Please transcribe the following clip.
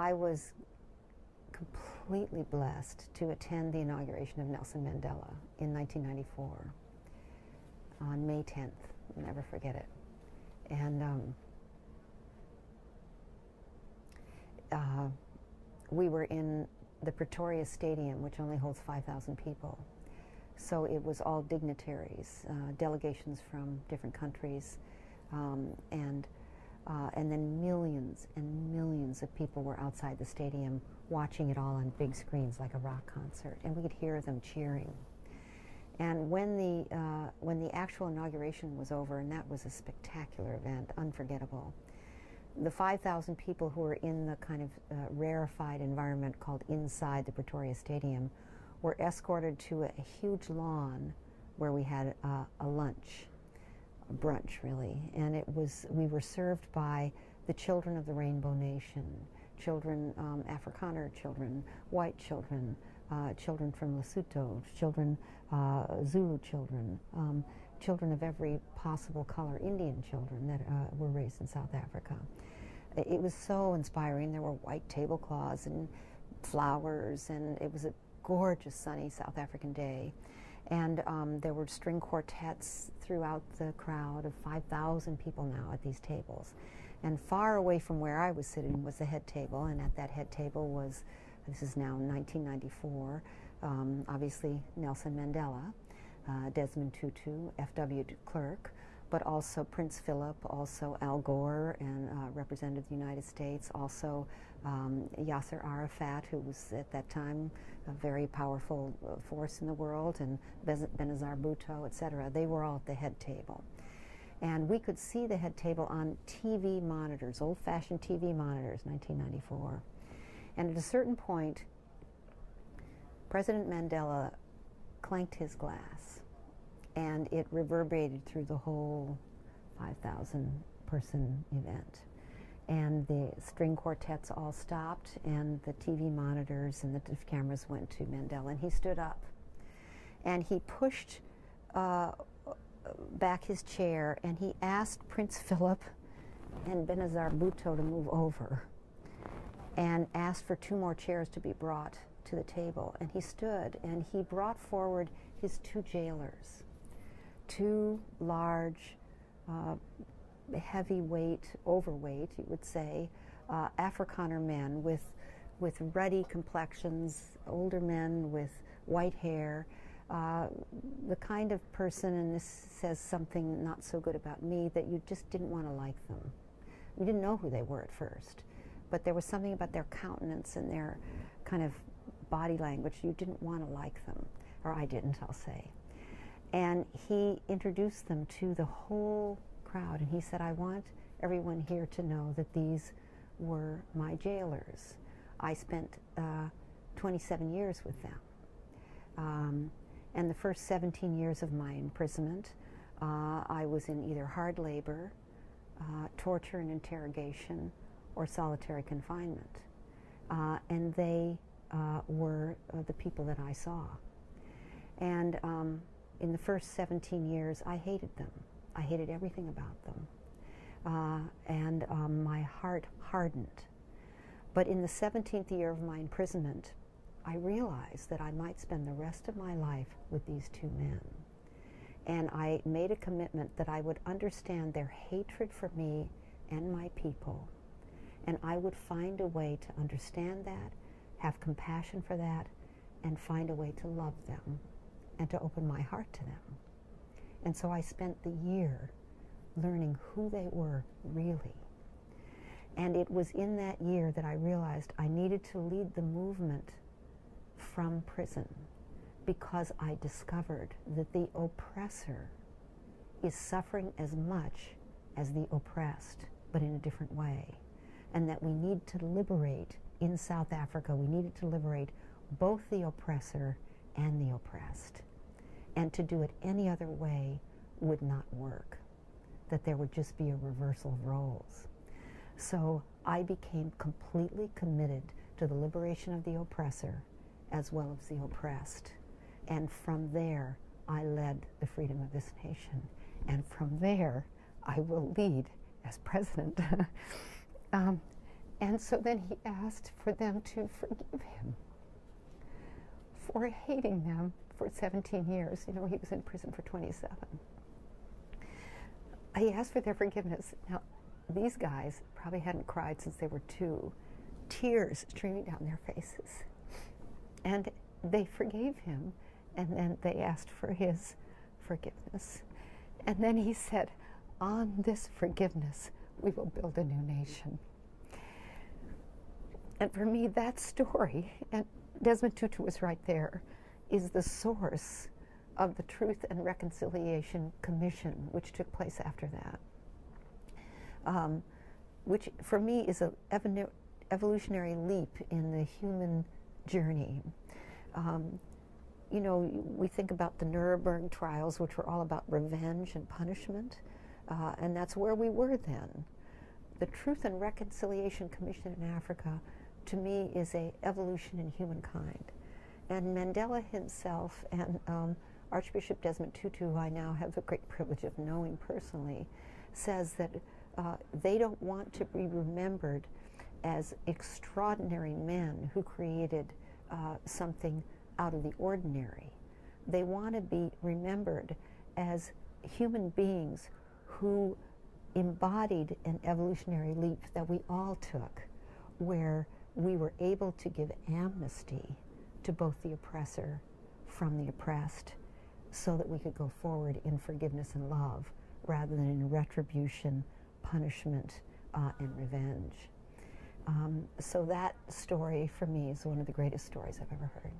I was completely blessed to attend the inauguration of Nelson Mandela in 1994 on May 10th. I'll never forget it. And we were in the Pretoria Stadium, which only holds 5,000 people. So it was all dignitaries, delegations from different countries, and then millions and millions of people were outside the stadium watching it all on big screens like a rock concert, and we could hear them cheering. And when the actual inauguration was over, and that was a spectacular event, unforgettable, the 5,000 people who were in the kind of rarefied environment called inside the Pretoria Stadium were escorted to a huge lawn where we had a lunch, a brunch really, and we were served by the children of the Rainbow Nation, children, Afrikaner children, white children, children from Lesotho, children, Zulu children, children of every possible color, Indian children that were raised in South Africa. It was so inspiring. There were white tablecloths and flowers, and it was a gorgeous sunny South African day. And there were string quartets throughout the crowd of 5,000 people now at these tables. And far away from where I was sitting was the head table, and at that head table was, this is now 1994, obviously Nelson Mandela, Desmond Tutu, F.W. de Klerk, but also Prince Philip, also Al Gore, and Representative of the United States, also Yasser Arafat, who was at that time a very powerful force in the world, and Benazir Bhutto, etc. They were all at the head table. And we could see the head table on TV monitors, old-fashioned TV monitors, 1994. And at a certain point, President Mandela clanked his glass, and it reverberated through the whole 5,000 person event. And the string quartets all stopped, and the TV monitors and the cameras went to Mandela, and he stood up. And he pushed back his chair, and he asked Prince Philip and Benazir Bhutto to move over, and asked for 2 more chairs to be brought to the table. And he stood, and he brought forward his 2 jailers, 2 large, heavyweight, overweight, you would say, Afrikaner men with ruddy complexions, older men with white hair, the kind of person, and this says something not so good about me, that you just didn't want to like them. You didn't know who they were at first, but there was something about their countenance and their kind of body language, you didn't want to like them, or I didn't, I'll say. And he introduced them to the whole crowd, and he said, I want everyone here to know that these were my jailers. I spent 27 years with them. And the first 17 years of my imprisonment, I was in either hard labor, torture and interrogation, or solitary confinement. And they were the people that I saw. And in the first 17 years, I hated them. I hated everything about them. And my heart hardened. But in the 17th year of my imprisonment, I realized that I might spend the rest of my life with these 2 men. And I made a commitment that I would understand their hatred for me and my people. And I would find a way to understand that, have compassion for that, and find a way to love them and to open my heart to them. And so I spent the year learning who they were really. And it was in that year that I realized I needed to lead the movement from prison, because I discovered that the oppressor is suffering as much as the oppressed, but in a different way. And that we need to liberate, in South Africa, we needed to liberate both the oppressor and the oppressed. And to do it any other way would not work, that there would just be a reversal of roles. So I became completely committed to the liberation of the oppressor as well as the oppressed. And from there, I led the freedom of this nation. And from there, I will lead as president. And so then he asked for them to forgive him for hating them for 17 years. You know, he was in prison for 27. He asked for their forgiveness. Now, these guys probably hadn't cried since they were 2, tears streaming down their faces. And they forgave him, and then they asked for his forgiveness. And then he said, on this forgiveness, we will build a new nation. And for me, that story, and Desmond Tutu was right there, is the source of the Truth and Reconciliation Commission, which took place after that, which for me is an evolutionary leap in the human journey. You know, we think about the Nuremberg trials, which were all about revenge and punishment, and that's where we were then. The Truth and Reconciliation Commission in Africa, to me, is an evolution in humankind. And Mandela himself and Archbishop Desmond Tutu, who I now have the great privilege of knowing personally, says that they don't want to be remembered as extraordinary men who created something out of the ordinary. They want to be remembered as human beings who embodied an evolutionary leap that we all took, where we were able to give amnesty to both the oppressor from the oppressed, so that we could go forward in forgiveness and love rather than in retribution, punishment, and revenge. So that story for me is one of the greatest stories I've ever heard.